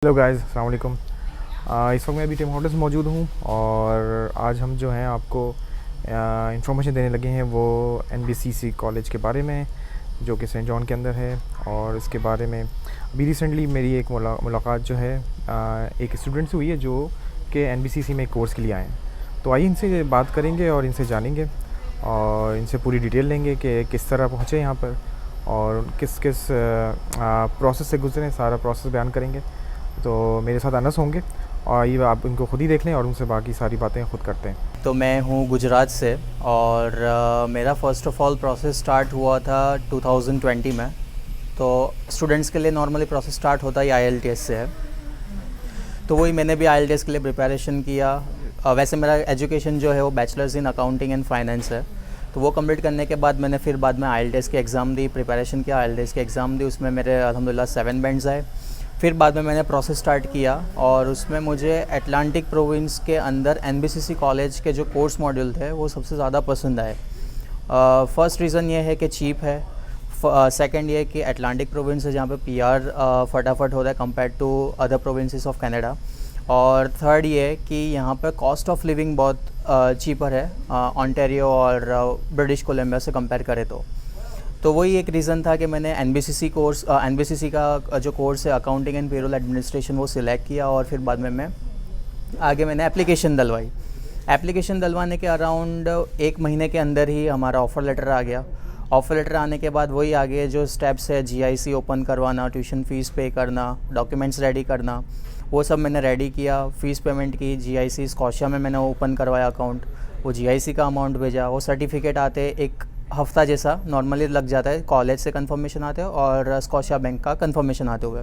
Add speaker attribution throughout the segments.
Speaker 1: Hello guys, अस्सलाम वालेकुम। इस वक्त मैं अभी टिम होटल्स मौजूद हूँ और आज हम जो हैं आपको इंफॉर्मेशन देने लगे हैं वो एनबीसीसी कॉलेज के बारे में, जो कि सेंट जॉन के अंदर है। और इसके बारे में अभी रिसेंटली मेरी एक मुलाकात जो है एक स्टूडेंट से हुई है जो कि एनबीसीसी में एक कोर्स के लिए आए हैं। तो आइए इनसे बात करेंगे और इनसे जानेंगे और इनसे पूरी डिटेल लेंगे कि किस तरह पहुँचे यहाँ पर और किस किस प्रोसेस से गुजरे, सारा प्रोसेस बयान करेंगे। तो मेरे साथ अनस होंगे और ये आप इनको खुद ही देख लें और उनसे बाकी सारी बातें खुद करते हैं।
Speaker 2: तो मैं हूँ गुजरात से और मेरा first of all process start हुआ था 2020 में। तो स्टूडेंट्स के लिए नॉर्मली प्रोसेस स्टार्ट होता ही IELTS से है। तो वही मैंने भी IELTS के लिए प्रिपरेशन किया। वैसे मेरा एजुकेशन जो है वो bachelors in accounting and finance है। तो वो कंप्लीट करने के बाद मैंने फिर बाद में IELTS के एग्ज़ाम दी, प्रिपरेशन किया, IELTS के एग्ज़ाम दी। उसमें मेरे अल्हम्दुलिल्लाह 7 बैंड्स आए। फिर बाद में मैंने प्रोसेस स्टार्ट किया और उसमें मुझे अटलांटिक प्रोविंस के अंदर एनबीसीसी कॉलेज के जो कोर्स मॉड्यूल थे वो सबसे ज़्यादा पसंद आए। फ़र्स्ट रीज़न ये है कि चीप है। सेकंड ये है कि अटलांटिक प्रोविंस है जहाँ पे PR फटाफट होता है compare to other provinces of Canada. और थर्ड ये है कि यहाँ पे कॉस्ट ऑफ लिविंग बहुत चीपर है ऑन्टेरियो और ब्रिटिश कोलंबिया से कंपेयर करें तो वही एक रीज़न था कि मैंने एनबीसीसी का जो कोर्स है अकाउंटिंग एंड पेरोल एडमिनिस्ट्रेशन वो सिलेक्ट किया। और फिर बाद में मैंने एप्लीकेशन डलवाई। एप्लीकेशन डलवाने के अराउंड 1 महीने के अंदर ही हमारा ऑफ़र लेटर आ गया। ऑफ़र लेटर आने के बाद वही आगे जो स्टेप्स है GIC ओपन करवाना, ट्यूशन फ़ीस पे करना, डॉक्यूमेंट्स रेडी करना, वो सब मैंने रेडी किया। फ़ीस पेमेंट की, GIC स्कॉशिया में मैंने ओपन करवाया अकाउंट, वो GIC का अमाउंट भेजा। वो सर्टिफिकेट आते एक हफ़्ता जैसा नॉर्मली लग जाता है, कॉलेज से कंफर्मेशन आते हैं और स्कॉशिया बैंक का कंफर्मेशन आते हुए।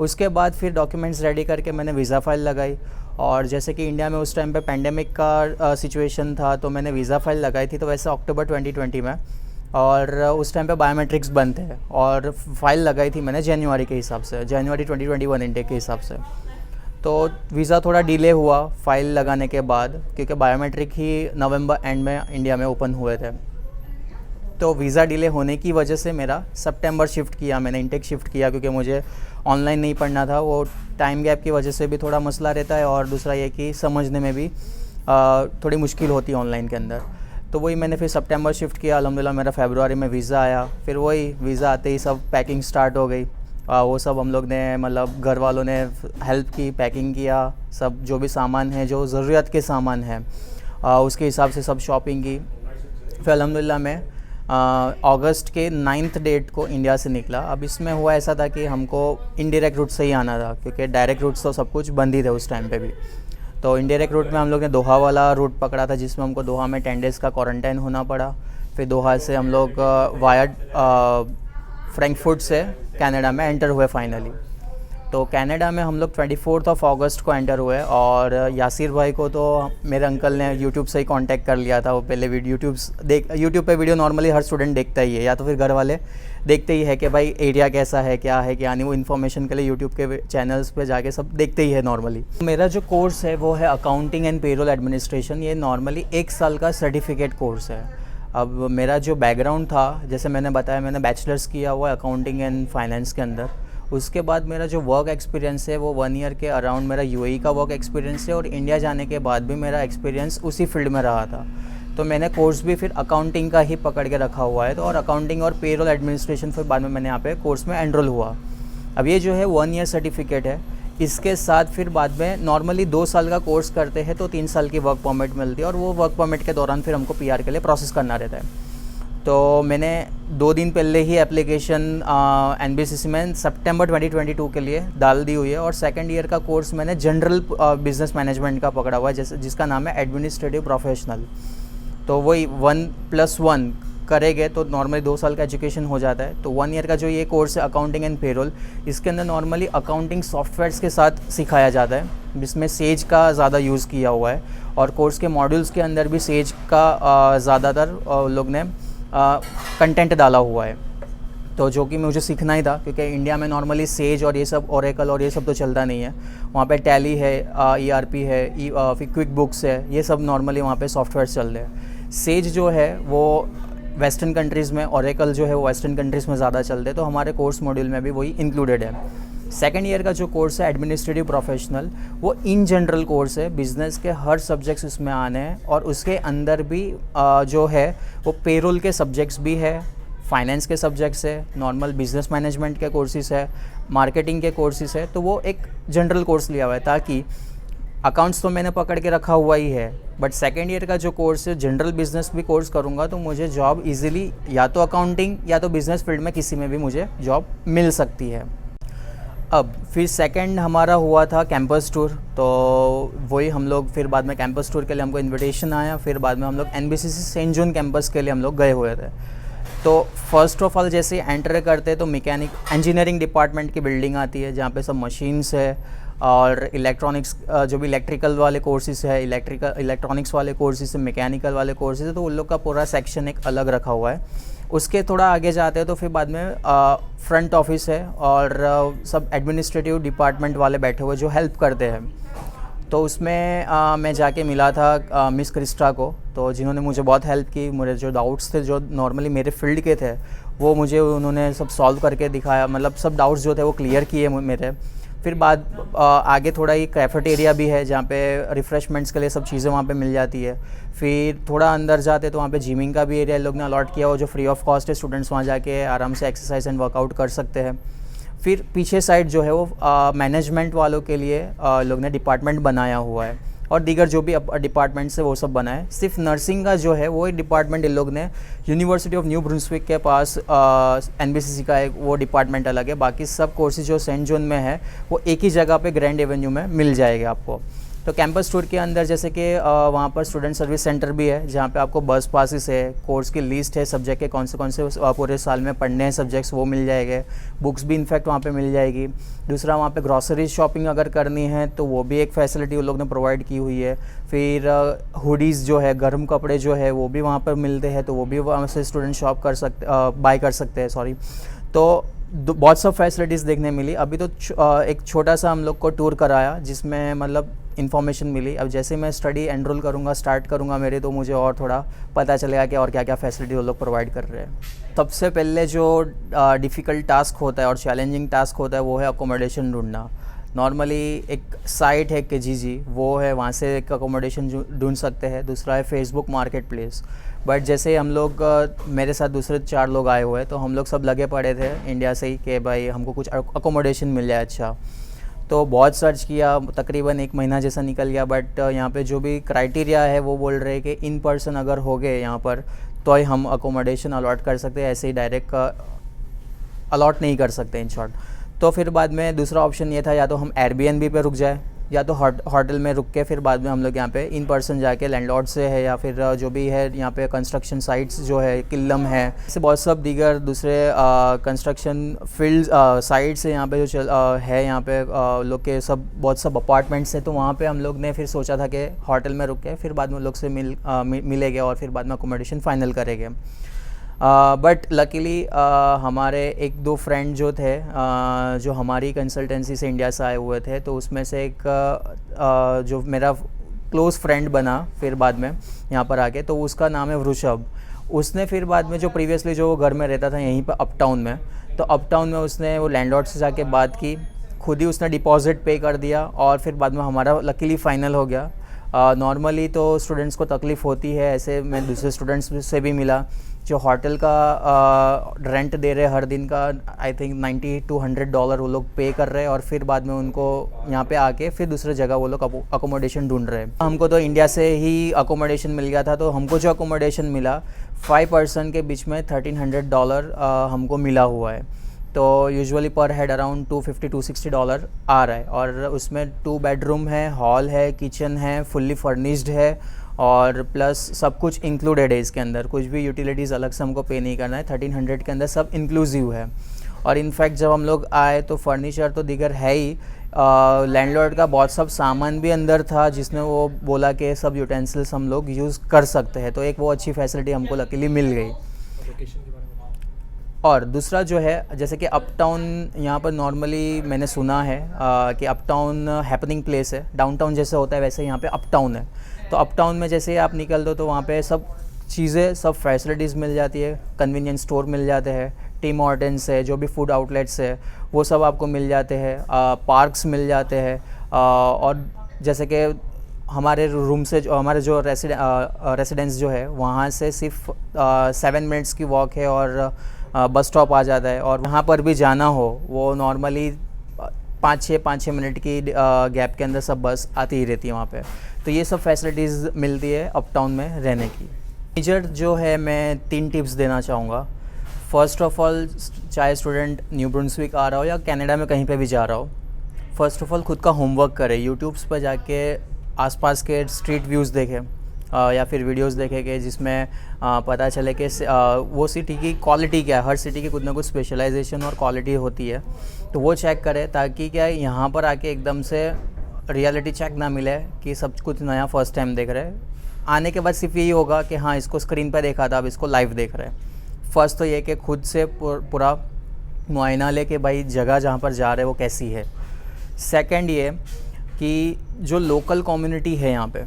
Speaker 2: उसके बाद फिर डॉक्यूमेंट्स रेडी करके मैंने वीज़ा फ़ाइल लगाई। और जैसे कि इंडिया में उस टाइम पे पेंडेमिक का सिचुएशन था तो मैंने वीज़ा फ़ाइल लगाई थी, तो वैसे अक्टूबर 2020 में। और उस टाइम पे बायोमेट्रिक्स बंद थे और फ़ाइल लगाई थी मैंने जनवरी के हिसाब से, जनवरी 2021 इनटेक के हिसाब से। तो वीज़ा थोड़ा डिले हुआ फ़ाइल लगाने के बाद, क्योंकि बायोमेट्रिक ही नवंबर एंड में इंडिया में ओपन हुए थे। तो वीज़ा डिले होने की वजह से मेरा सितंबर शिफ्ट किया, मैंने इंटेक शिफ्ट किया, क्योंकि मुझे ऑनलाइन नहीं पढ़ना था। वो टाइम गैप की वजह से भी थोड़ा मसला रहता है और दूसरा ये कि समझने में भी थोड़ी मुश्किल होती है ऑनलाइन के अंदर। तो वही मैंने फिर सितंबर शिफ्ट किया। अल्हम्दुलिल्लाह मेरा फरवरी में वीज़ा आया। फिर वही वीज़ा आते ही सब पैकिंग स्टार्ट हो गई। वो सब हम लोग ने मतलब घर वालों ने हेल्प की, पैकिंग किया, सब जो भी सामान है, जो ज़रूरत के सामान है उसके हिसाब से सब शॉपिंग की। फिर अल्हम्दुलिल्लाह मैं अगस्त के 9th डेट को इंडिया से निकला। अब इसमें हुआ ऐसा था कि हमको इनडायरेक्ट रूट से ही आना था, क्योंकि डायरेक्ट रूट्स तो सब कुछ बंद ही थे उस टाइम पे भी। तो इनडायरेक्ट रूट में हम लोग ने दोहा वाला रूट पकड़ा था, जिसमें हमको दोहा में 10 डेज़ का क्वारंटाइन होना पड़ा। फिर दोहा से हम लोग वाया फ्रैंकफर्ट से कनाडा में एंटर हुए फाइनली। तो कनाडा में हम लोग 24 अगस्त को एंटर हुए। और यासिर भाई को तो मेरे अंकल ने यूट्यूब से ही कांटेक्ट कर लिया था। वो पहले यूट्यूब पे वीडियो नॉर्मली हर स्टूडेंट देखता ही है, या तो फिर घर वाले देखते ही है कि भाई एरिया कैसा है, क्या है क्या नहीं। वो इन्फॉर्मेशन के लिए यूट्यूब के चैनल्स पे जाके सब देखते ही है नॉर्मली। मेरा जो कोर्स है वो है अकाउंटिंग एंड पेरोल एडमिनिस्ट्रेशन। ये नॉर्मली 1 साल का सर्टिफिकेट कोर्स है। अब मेरा जो बैकग्राउंड था, जैसे मैंने बताया, मैंने बैचलर्स किया हुआ है अकाउंटिंग एंड फाइनेंस के अंदर। उसके बाद मेरा जो वर्क एक्सपीरियंस है वो 1 ईयर के अराउंड मेरा UAE का वर्क एक्सपीरियंस है। और इंडिया जाने के बाद भी मेरा एक्सपीरियंस उसी फील्ड में रहा था। तो मैंने कोर्स भी फिर अकाउंटिंग का ही पकड़ के रखा हुआ है। तो और अकाउंटिंग और पेरोल एडमिनिस्ट्रेशन फिर बाद में मैंने यहाँ पे कोर्स में एनरोल हुआ। अब ये जो है 1 ईयर सर्टिफिकेट है। इसके साथ फिर बाद में नॉर्मली 2 साल का कोर्स करते हैं तो 3 साल की वर्क परमिट मिलती है। और वो वर्क परमिट के दौरान फिर हमको PR के लिए प्रोसेस करना रहता है। तो मैंने 2 दिन पहले ही एप्लीकेशन एनबीसीसी में सितंबर 2022 के लिए डाल दी हुई है। और सेकंड ईयर का कोर्स मैंने जनरल बिजनेस मैनेजमेंट का पकड़ा हुआ है, जिसका नाम है एडमिनिस्ट्रेटिव प्रोफेशनल। तो वही 1+1 करेंगे तो नॉर्मली 2 साल का एजुकेशन हो जाता है। तो 1 ईयर का जो ये कोर्स है अकाउंटिंग एंड पेरोल, इसके अंदर नॉर्मली अकाउंटिंग सॉफ्टवेयर्स के साथ सिखाया जाता है, जिसमें सेज का ज़्यादा यूज़ किया हुआ है। और कोर्स के मॉड्यूल्स के अंदर भी सेज का ज़्यादातर लोग ने कंटेंट डाला हुआ है। तो जो कि मुझे सीखना ही था, क्योंकि इंडिया में नॉर्मली सेज और ये सब ओरेकल और ये सब तो चलता नहीं है। वहाँ पे टैली है, ERP है, फिर क्विक बुक्स है, ये सब नॉर्मली वहाँ पे सॉफ्टवेयर चल रहे हैं। सेज जो है वो वेस्टर्न कंट्रीज़ में, ओरेकल जो है वो वेस्टर्न कंट्रीज़ में ज़्यादा चलते हैं। तो हमारे कोर्स मॉड्यूल में भी वही इंक्लूडेड है। सेकेंड ईयर का जो कोर्स है एडमिनिस्ट्रेटिव प्रोफेशनल, वो इन जनरल कोर्स है, बिजनेस के हर सब्जेक्ट्स उसमें आने हैं और उसके अंदर भी जो है वो पेरोल के सब्जेक्ट्स भी है, फाइनेंस के सब्जेक्ट्स है, नॉर्मल बिजनेस मैनेजमेंट के कोर्सेज है, मार्केटिंग के कोर्सेज है। तो वो एक जनरल कोर्स लिया हुआ है ताकि अकाउंट्स तो मैंने पकड़ के रखा हुआ ही है, बट सेकेंड ईयर का जो कोर्स है जनरल बिजनेस भी कोर्स करूँगा तो मुझे जॉब इजीली या तो अकाउंटिंग या तो बिजनेस फील्ड में किसी में भी मुझे जॉब मिल सकती है। अब फिर सेकंड हमारा हुआ था कैंपस टूर, तो वही हम लोग फिर बाद में कैंपस टूर के लिए हमको इनविटेशन आया, फिर बाद में हम लोग एनबीसीसी सेंट जॉन कैंपस के लिए हम लोग गए हुए थे। तो फर्स्ट ऑफ ऑल जैसे एंटर करते तो मैकेनिक इंजीनियरिंग डिपार्टमेंट की बिल्डिंग आती है जहाँ पे सब मशीन्स है और इलेक्ट्रॉनिक्स जो भी इलेक्ट्रिकल वाले कोर्सेज है, इलेक्ट्रॉनिक्स वाले कोर्सेज है, मैकेनिकल वाले कोर्सेज है, तो उन लोग का पूरा सेक्शन एक अलग रखा हुआ है। उसके थोड़ा आगे जाते हैं तो फिर बाद में फ्रंट ऑफिस है और सब एडमिनिस्ट्रेटिव डिपार्टमेंट वाले बैठे हुए जो हेल्प करते हैं। तो उसमें मैं जाके मिला था मिस क्रिस्टा को, तो जिन्होंने मुझे बहुत हेल्प की। मेरे जो डाउट्स थे जो नॉर्मली मेरे फील्ड के थे वो मुझे उन्होंने सब सॉल्व करके दिखाया, मतलब सब डाउट्स जो थे वो क्लियर किए मेरे। फिर बाद आगे थोड़ा ही कैफेटेरिया भी है जहाँ पे रिफ़्रेशमेंट्स के लिए सब चीज़ें वहाँ पे मिल जाती है। फिर थोड़ा अंदर जाते तो वहाँ पे जिमिंग का भी एरिया लोग ने अलॉट किया हो जो फ्री ऑफ कॉस्ट है, स्टूडेंट्स वहाँ जाके आराम से एक्सरसाइज एंड वर्कआउट कर सकते हैं। फिर पीछे साइड जो है वो मैनेजमेंट वालों के लिए लोग ने डिपार्टमेंट बनाया हुआ है और दीगर जो भी डिपार्टमेंट्स है वो सब बना है। सिर्फ नर्सिंग का जो है वो एक डिपार्टमेंट इन लोग ने यूनिवर्सिटी ऑफ न्यू ब्रुंसविक के पास एनबीसीसी का एक वो डिपार्टमेंट अलग है। बाकी सब कोर्सेज जो सेंट जॉन में है वो एक ही जगह पे ग्रैंड एवेन्यू में मिल जाएगा आपको। तो कैंपस टूर के अंदर जैसे कि वहाँ पर स्टूडेंट सर्विस सेंटर भी है जहाँ पे आपको बस पासिस है, कोर्स की लिस्ट है, सब्जेक्ट के कौन से पूरे साल में पढ़ने हैं सब्जेक्ट्स वो मिल जाएंगे, बुक्स भी इनफैक्ट वहाँ पे मिल जाएगी। दूसरा वहाँ पे ग्रॉसरी शॉपिंग अगर करनी है तो वो भी एक फैसिलिटी उन लोग ने प्रोवाइड की हुई है। फिर हुडीज़ जो है, गर्म कपड़े जो है वो भी वहाँ पर मिलते हैं, तो वो भी वहाँ से स्टूडेंट शॉप कर सकते बाय कर सकते हैं, सॉरी। तो बहुत सब फैसिलिटीज़ देखने मिली। अभी तो एक छोटा सा हम लोग को टूर कराया जिसमें मतलब इन्फॉर्मेशन मिली। अब जैसे मैं स्टडी एनरोल करूँगा, स्टार्ट करूँगा मेरे, तो मुझे और थोड़ा पता चलेगा कि और क्या क्या फैसिलिटी वो लोग प्रोवाइड कर रहे हैं। सबसे पहले जो डिफ़िकल्ट टास्क होता है और चैलेंजिंग टास्क होता है वो है अकोमोडेशन ढूंढना। नॉर्मली एक साइट है KGG, वो है, वहाँ से एक अकोमोडेशन ढूंढ सकते हैं। दूसरा है फेसबुक मार्केट प्लेस। बट जैसे हम लोग मेरे साथ दूसरे 4 लोग आए हुए तो हम लोग सब लगे पड़े थे इंडिया से ही कि भाई हमको कुछ अकोमोडेशन मिल जाए अच्छा। तो बहुत सर्च किया, तकरीबन 1 महीना जैसा निकल गया। बट यहाँ पे जो भी क्राइटेरिया है वो बोल रहे हैं कि इन पर्सन अगर हो गए यहाँ पर तो ही हम अकोमोडेशन अलॉट कर सकते हैं, ऐसे ही डायरेक्ट अलॉट नहीं कर सकते इन शॉर्ट। तो फिर बाद में दूसरा ऑप्शन ये था या तो हम एयरबीएनबी पे रुक जाए या तो होटल में रुक के फिर बाद में हम लोग यहाँ पे इन पर्सन जाके लैंडलॉर्ड से है या फिर जो भी है यहाँ पे कंस्ट्रक्शन साइट्स जो है, किल्लम है, ऐसे बहुत सब दीगर दूसरे कंस्ट्रक्शन फील्ड साइट्स है यहाँ पे जो है यहाँ पे लोग के सब बहुत सब अपार्टमेंट्स हैं। तो वहाँ पे हम लोग ने फिर सोचा था कि होटल में रुक के फिर बाद में लोग से मिलेंगे और फिर बाद में अकोमोडेशन फ़ाइनल करेंगे। बट लकीली हमारे 1-2 फ्रेंड जो थे जो हमारी कंसल्टेंसी से इंडिया से आए हुए थे, तो उसमें से एक जो मेरा क्लोज़ फ्रेंड बना फिर बाद में यहाँ पर आके, तो उसका नाम है वृषभ। उसने फिर बाद में जो प्रीवियसली जो वो घर में रहता था यहीं पर अपटाउन में, तो अपटाउन में उसने वो लैंडलॉर्ड से जाके बात की, खुद ही उसने डिपॉजिट पे कर दिया और फिर बाद में हमारा लकीली फ़ाइनल हो गया। नॉर्मली तो स्टूडेंट्स को तकलीफ़ होती है, ऐसे मैं दूसरे स्टूडेंट्स से भी मिला जो होटल का रेंट दे रहे हर दिन का आई थिंक $90 to $100 वो लोग पे कर रहे हैं और फिर बाद में उनको यहाँ पे आके फिर दूसरे जगह वो लोग अकोमोडेशन ढूंढ रहे हैं। हमको तो इंडिया से ही अकोमोडेशन मिल गया था, तो हमको जो अकोमोडेशन मिला 5 पर्सन के बीच में $1,300 हमको मिला हुआ है। तो यूजुअली पर हेड अराउंड $250-260 आ रहा है और उसमें 2 बेडरूम है, हॉल है, किचन है, फुल्ली फर्निश्ड है और प्लस सब कुछ इंक्लूडेड है इसके अंदर, कुछ भी यूटिलिटीज़ अलग से हमको पे नहीं करना है। 1300 के अंदर सब इंक्लूसिव है। और इनफैक्ट जब हम लोग आए तो फर्नीचर तो दीगर है ही, लैंडलॉर्ड का बहुत सब सामान भी अंदर था जिसने वो बोला कि सब यूटेंसिल्स हम लोग यूज़ कर सकते हैं, तो एक वो अच्छी फैसिलिटी हमको लकीली मिल गई। और दूसरा जो है जैसे कि अपटाउन यहाँ पर नॉर्मली मैंने सुना है कि अपटाउन हैपनिंग प्लेस है, डाउनटाउन जैसे होता है वैसे यहाँ पे अपटाउन है। तो अपटाउन में जैसे आप निकल दो तो वहाँ पे सब चीज़ें, सब फैसिलिटीज़ मिल जाती है, कन्वीनियंस स्टोर मिल जाते हैं, टीम हॉर्टन्स है, जो भी फूड आउटलेट्स है वो सब आपको मिल जाते हैं, पार्क्स मिल जाते हैं, और जैसे कि हमारे रूम से हमारे जो रेसिडेंस जो है वहाँ से सिर्फ 7 मिनट्स की वॉक है और बस स्टॉप आ जाता है। और वहाँ पर भी जाना हो वो नॉर्मली 5-6 मिनट की गैप के अंदर सब बस आती ही रहती है वहाँ पे। तो ये सब फैसिलिटीज़ मिलती है अप टाउन में रहने की। मेजर जो है मैं 3 टिप्स देना चाहूँगा। फ़र्स्ट ऑफ़ ऑल, चाहे स्टूडेंट न्यू ब्रुंसविक आ रहा हो या कनाडा में कहीं पे भी जा रहा हो, फ़र्स्ट ऑफ़ ऑल खुद का होमवर्क करे। यूट्यूब्स पर जाके आसपास के स्ट्रीट व्यूज़ देखें या फिर वीडियोस देखें कि जिसमें पता चले कि वो सिटी की क्वालिटी क्या है। हर सिटी की कुछ ना कुछ स्पेशलाइजेशन और क्वालिटी होती है, तो वो चेक करें ताकि क्या यहाँ पर आके एकदम से रियलिटी चेक ना मिले कि सब कुछ नया फ़र्स्ट टाइम देख रहे हैं। आने के बाद सिर्फ यही होगा कि हाँ इसको स्क्रीन पर देखा था, अब इसको लाइव देख रहे हैं। फ़र्स्ट तो ये कि खुद से पूरा मुआयना ले कि भाई जगह जहाँ पर जा रहे हैं वो कैसी है। सेकंड ये कि जो लोकल कम्युनिटी है यहाँ पे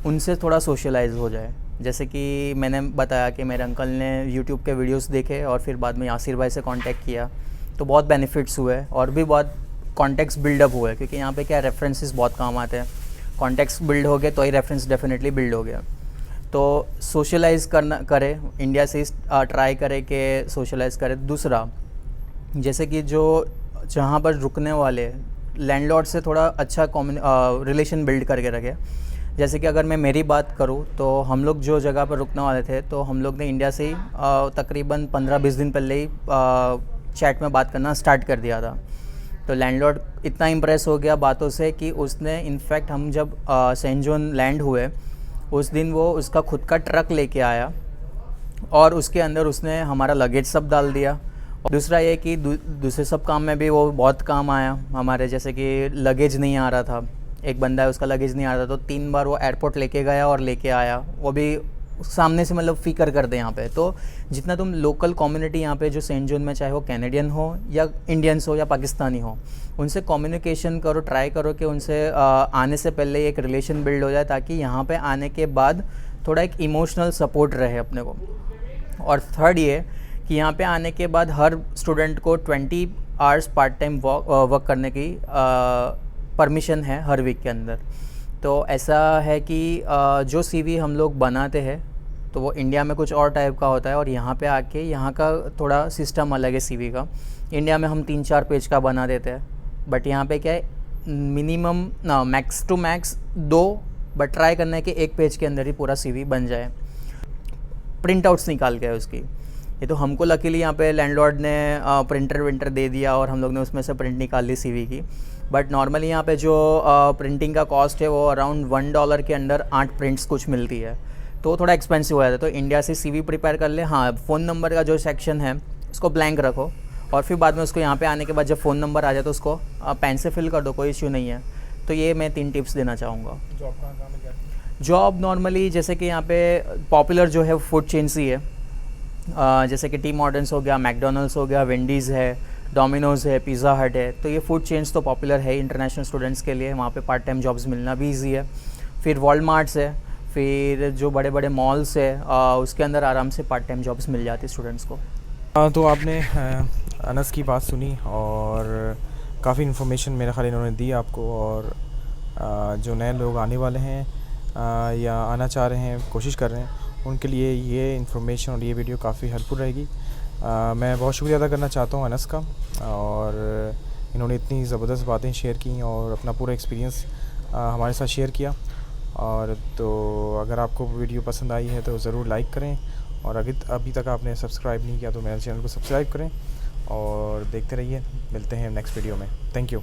Speaker 2: उनसे थोड़ा सोशलाइज हो जाए। जैसे कि मैंने बताया कि मेरे अंकल ने यूट्यूब के वीडियोस देखे और फिर बाद में यासिर भाई से कांटेक्ट किया, तो बहुत बेनिफिट्स हुए और भी बहुत कॉन्टेक्ट्स बिल्डअप हुए, क्योंकि यहाँ पे क्या रेफरेंसेस बहुत काम आते हैं। कॉन्टेक्ट्स बिल्ड हो गए तो ही रेफरेंस डेफिनेटली बिल्ड हो गया। तो सोशलाइज करें, इंडिया से ट्राई करें कि सोशलाइज करें। दूसरा, जैसे कि जो जहाँ पर रुकने वाले लैंडलॉर्ड से थोड़ा अच्छा रिलेशन बिल्ड करके रखें। जैसे कि अगर मैं मेरी बात करूँ तो हम लोग जो जगह पर रुकने वाले थे तो हम लोग ने इंडिया से ही तकरीबन 15-20 दिन पहले ही चैट में बात करना स्टार्ट कर दिया था। तो लैंडलॉर्ड इतना इम्प्रेस हो गया बातों से कि उसने इनफैक्ट हम जब सेंट जॉन लैंड हुए उस दिन वो उसका खुद का ट्रक लेके आया और उसके अंदर उसने हमारा लगेज सब डाल दिया। और दूसरा ये कि दूसरे सब काम में भी वो बहुत काम आया हमारे। जैसे कि लगेज नहीं आ रहा था, एक बंदा है उसका लगेज नहीं आ रहा था, तो 3 बार वो एयरपोर्ट लेके गया और लेके आया, वो भी सामने से मतलब फ़िक्र कर दे यहाँ पे। तो जितना तुम लोकल कम्युनिटी यहाँ पे जो सेंट जॉन में, चाहे वो कैनेडियन हो या इंडियंस हो या पाकिस्तानी हो, उनसे कम्युनिकेशन करो, ट्राई करो कि उनसे आने से पहले एक रिलेशन बिल्ड हो जाए, ताकि यहाँ पे आने के बाद थोड़ा एक इमोशनल सपोर्ट रहे अपने को। और थर्ड ये कि यहाँ पे आने के बाद हर स्टूडेंट को 20 आवर्स पार्ट टाइम वर्क करने की परमिशन है हर वीक के अंदर। तो ऐसा है कि जो सीवी हम लोग बनाते हैं तो वो इंडिया में कुछ और टाइप का होता है और यहाँ पे आके यहाँ का थोड़ा सिस्टम अलग है सीवी का। इंडिया में हम 3-4 पेज का बना देते हैं, बट यहाँ पे क्या है, मिनिमम ना max to max 2, but try करना है कि 1 पेज के अंदर ही पूरा सीवी बन जाए। प्रिंट आउट्स निकाल के है उसकी। ये तो हमको लकीली यहाँ पे लैंडलॉर्ड ने प्रिंटर दे दिया और हम लोग ने उसमें से प्रिंट निकाल ली सीवी की। बट नॉर्मली यहाँ पे जो प्रिंटिंग का कॉस्ट है वो अराउंड $1 के अंडर 8 प्रिंट्स कुछ मिलती है, तो थोड़ा एक्सपेंसिव हो जाता है। तो इंडिया से सीवी प्रिपेयर कर ले। हाँ, फ़ोन नंबर का जो सेक्शन है उसको ब्लैंक रखो और फिर बाद में उसको यहाँ पे आने के बाद जब फ़ोन नंबर आ जाए तो उसको पेन से फिल कर दो, कोई इश्यू नहीं है। तो ये मैं 3 टिप्स देना चाहूँगा।
Speaker 1: जॉब कहाँ मिल जाती है?
Speaker 2: जॉब नॉर्मली जैसे कि यहाँ पे पॉपुलर जो है फूड चेन्स ही है, जैसे कि टीम हॉर्टन्स हो गया, मैकडोनल्ड्स हो गया, वेंडीज़ है, डोमिनोज़ है, पिज़्ज़ा हट है। तो ये फूड चेन्स तो पॉपुलर है इंटरनेशनल स्टूडेंट्स के लिए, वहाँ पे पार्ट टाइम जॉब्स मिलना भी ईजी है। फिर वॉलमार्ट्स है, फिर जो बड़े बड़े मॉल्स है उसके अंदर आराम से पार्ट टाइम जॉब्स मिल जाती है स्टूडेंट्स को।
Speaker 1: तो आपने अनस की बात सुनी और काफ़ी इन्फॉर्मेशन मेरे ख्याल इन्होंने दी आपको। और जो नए लोग आने वाले हैं या आना चाह रहे हैं, कोशिश कर रहे हैं, उनके लिए ये इन्फॉर्मेशन और ये वीडियो काफ़ी हेल्पफुल रहेगी। मैं बहुत शुक्रिया अदा करना चाहता हूँ अनस का, और इन्होंने इतनी ज़बरदस्त बातें शेयर की और अपना पूरा एक्सपीरियंस हमारे साथ शेयर किया। और तो अगर आपको वीडियो पसंद आई है तो ज़रूर लाइक करें, और अभी तक आपने सब्सक्राइब नहीं किया तो मेरे चैनल को सब्सक्राइब करें और देखते रहिए। मिलते हैं नेक्स्ट वीडियो में। Thank you.